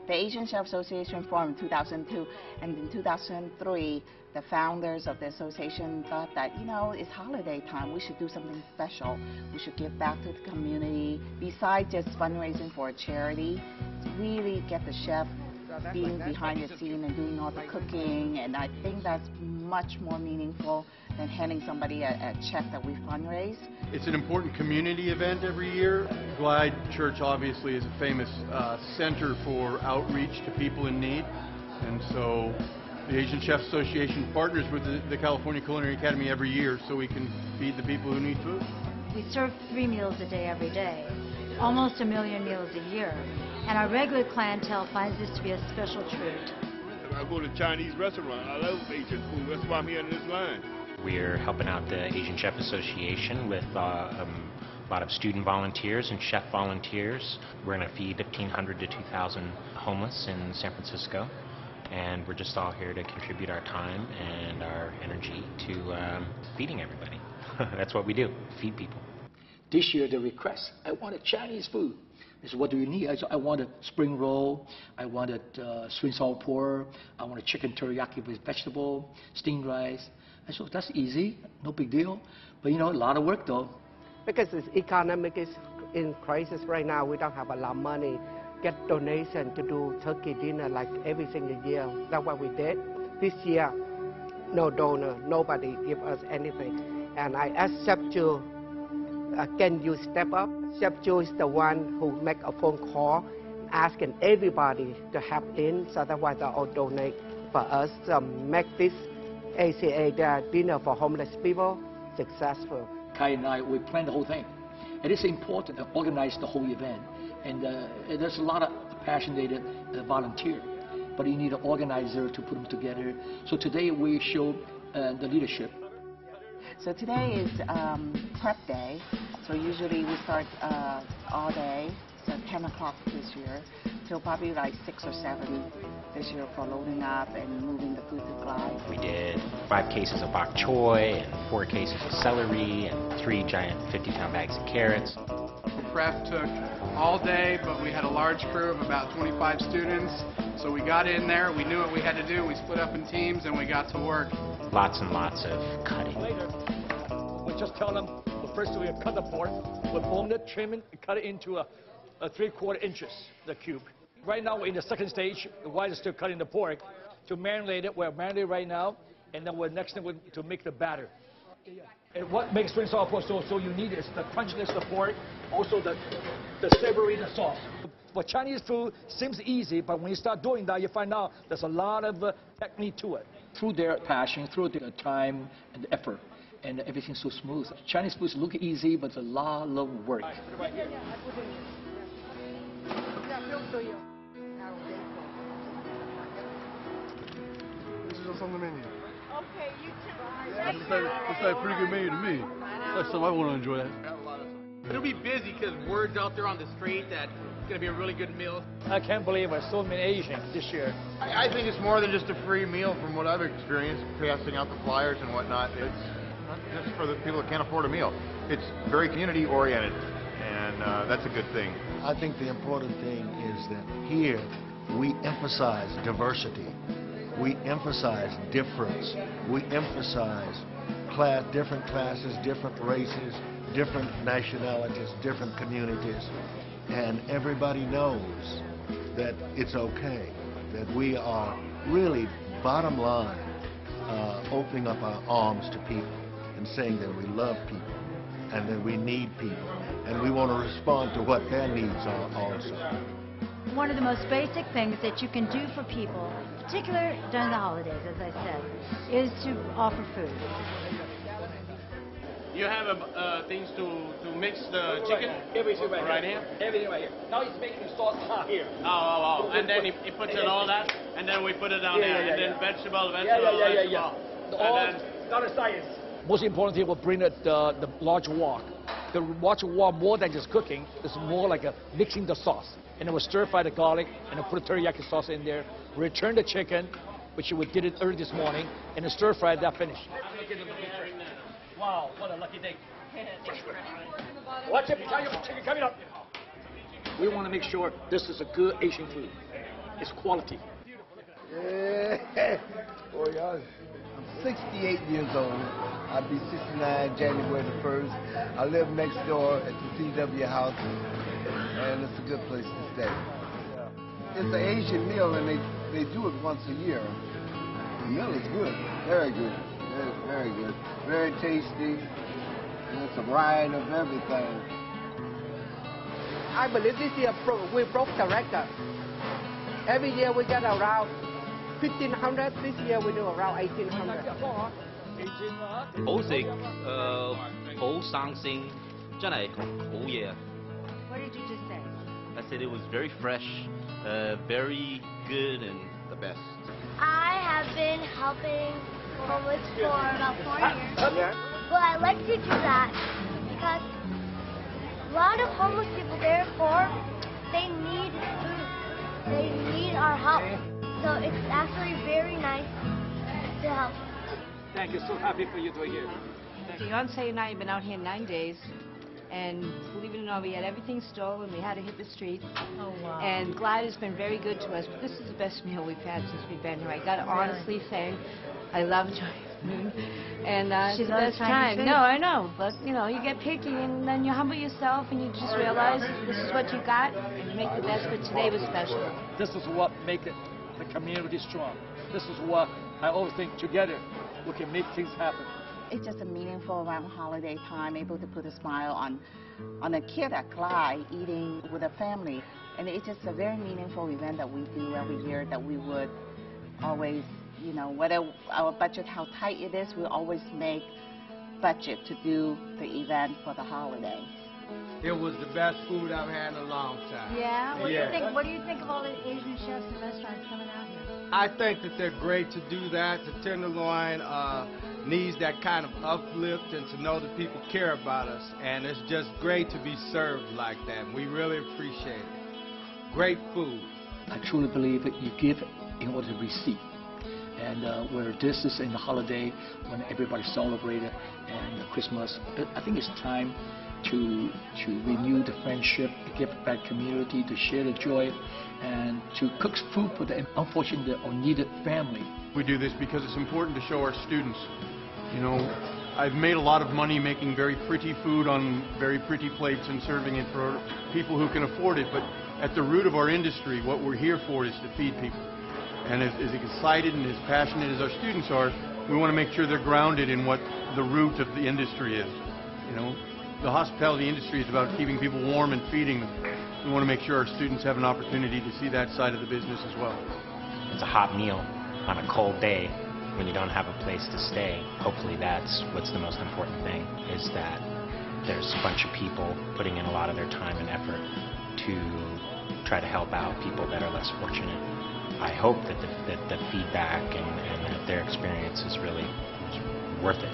The Asian Chef Association formed in 2002, and in 2003, the founders of the association thought that, you know, it's holiday time. We should do something special. We should give back to the community. Besides just fundraising for a charity, really get the chef being behind the scene and doing all the cooking, and I think that's much more meaningful than handing somebody a check that we fundraise. It's an important community event every year. Glide Church obviously is a famous center for outreach to people in need, and so the Asian Chef Association partners with the California Culinary Academy every year so we can feed the people who need food. We serve 3 meals a day every day, almost 1 million meals a year, and our regular clientele finds this to be a special treat. I go to Chinese restaurant. I love Asian food. That's why I'm here in this line. We're helping out the Asian Chef Association with a lot of student volunteers and chef volunteers. We're going to feed 1,500 to 2,000 homeless in San Francisco, and we're just all here to contribute our time and our energy to feeding everybody. That's what we do, feed people. This year, the request, I wanted Chinese food. They said, what do you need? I wanted spring roll, I wanted sweet and sour pork, I wanted chicken teriyaki with vegetable, steamed rice. I said, that's easy, no big deal. But you know, a lot of work though. Because the economic is in crisis right now, we don't have a lot of money. Get donation to do turkey dinner like every single year. That's what we did. This year, no donor, nobody give us anything. And I asked Chef Chu, can you step up? Chef Chu is the one who make a phone call asking everybody to help in, so that's why they all donate for us to make this ACA dinner for homeless people successful. Khai and I, we planned the whole thing. It is important to organize the whole event. And there's a lot of passionate volunteers, but you need an organizer to put them together. So today we showed the leadership. So today is prep day. So usually we start all day, so 10 o'clock this year, till probably like 6 or 7 this year for loading up and moving the food to Glide. We did 5 cases of bok choy and 4 cases of celery and 3 giant 50-pound bags of carrots. Prep took all day, but we had a large crew of about 25 students. So we got in there, we knew what we had to do, we split up in teams, and we got to work. Lots and lots of cutting. Later, we just tell them, first we cut the pork, we bone it, trim it, and cut it into a 3/4 inches, the cube. Right now we're in the second stage, while we're still cutting the pork. To marinate it, we're marinating right now, and then we're next thing to make the batter. And what makes sweet and sour pork so unique is the crunchiness of the pork, also the savory of the sauce. For Chinese food, seems easy, but when you start doing that, you find out there's a lot of technique to it. Through their passion, through their time and effort, and everything's so smooth. Chinese foods look easy, but it's a lot of work. This is just on the menu. Okay, you Looks like a pretty good menu to me. That's something I want to enjoy. It'll be busy because word's out there on the street that it's going to be a really good meal. I can't believe there's so many Asians this year. I think it's more than just a free meal from what I've experienced, passing out the flyers and whatnot. It's not just for the people that can't afford a meal. It's very community oriented, and that's a good thing. I think the important thing is that here we emphasize diversity. We emphasize difference. We emphasize different classes, different races, different nationalities, different communities. And everybody knows that it's okay, that we are really, bottom line, opening up our arms to people and saying that we love people and that we need people and we want to respond to what their needs are also. One of the most basic things that you can do for people, particularly during the holidays, as I said, is to offer food. You have things to mix the chicken? Everything right here? Everything right here. Now he's making the sauce hot here. Oh. And then he puts in all that, and then we put it down there. And then vegetable. Not a science. Most important thing, we'll bring the large wok. The large wok, more than just cooking, it's more like mixing the sauce. And then we'll stir fry the garlic, and then put the teriyaki sauce in there. Return the chicken, which we did it early this morning, and then stir fry that finish. Wow, what a lucky day. Watch it, chicken coming up. We want to make sure this is a good Asian food. It's quality. Boy, I'm 68 years old. I'll be 69 January the 1st. I live next door at the CW house, and it's a good place to stay. It's an Asian meal, and they do it once a year. The meal is good, very good, very good, very tasty. And it's a variety of everything. I believe this year we broke the record. Every year we get around 1,500. This year we do around 1,800. 好食，好生鮮，真係好嘢啊！ What did you just say? I said it was very fresh, very good, and the best. I have been helping homeless for about 4 years. But I like to do that because a lot of homeless people, therefore, they need food. They need our help. So it's actually very nice to help. Thank you. So happy for you to be here. Fiance and I have been out here 9 days, and believe it or not, we had everything stolen. We had to hit the streets. Oh, wow. And Glide has been very good to us. But this is the best meal we've had since we've been here. I got to honestly say, I love Chinese food, and She it's the loves best Chinese time. food. No, I know, but you know, you get picky, and then you humble yourself, and you just realize this is what you got, and you make the best. But today was special. This is what makes the community strong. This is what I always think together we can make things happen. It's just a meaningful around holiday time, able to put a smile on a kid at Clyde eating with a family. And it's just a very meaningful event that we do every year that we would always, you know, whether our budget, how tight it is, we always make budget to do the event for the holiday. It was the best food I've had in a long time. Yeah? What do you think of all the Asian chefs and restaurants coming out here? I think that they're great to do that. The Tenderloin needs that kind of uplift and to know that people care about us. And it's just great to be served like that. We really appreciate it. Great food. I truly believe that you give in order to receive. And where this is in the holiday, when everybody celebrated and Christmas, I think it's time to renew the friendship, to give back community, to share the joy, and to cook food for the unfortunate or needed family. We do this because it's important to show our students. You know, I've made a lot of money making very pretty food on very pretty plates and serving it for people who can afford it, but at the root of our industry, what we're here for is to feed people. And as excited and as passionate as our students are, we want to make sure they're grounded in what the root of the industry is. You know, the hospitality industry is about keeping people warm and feeding them. We want to make sure our students have an opportunity to see that side of the business as well. It's a hot meal on a cold day when you don't have a place to stay. Hopefully that's what's the most important thing, is that there's a bunch of people putting in a lot of their time and effort to try to help out people that are less fortunate. I hope that the feedback and that their experience is really worth it.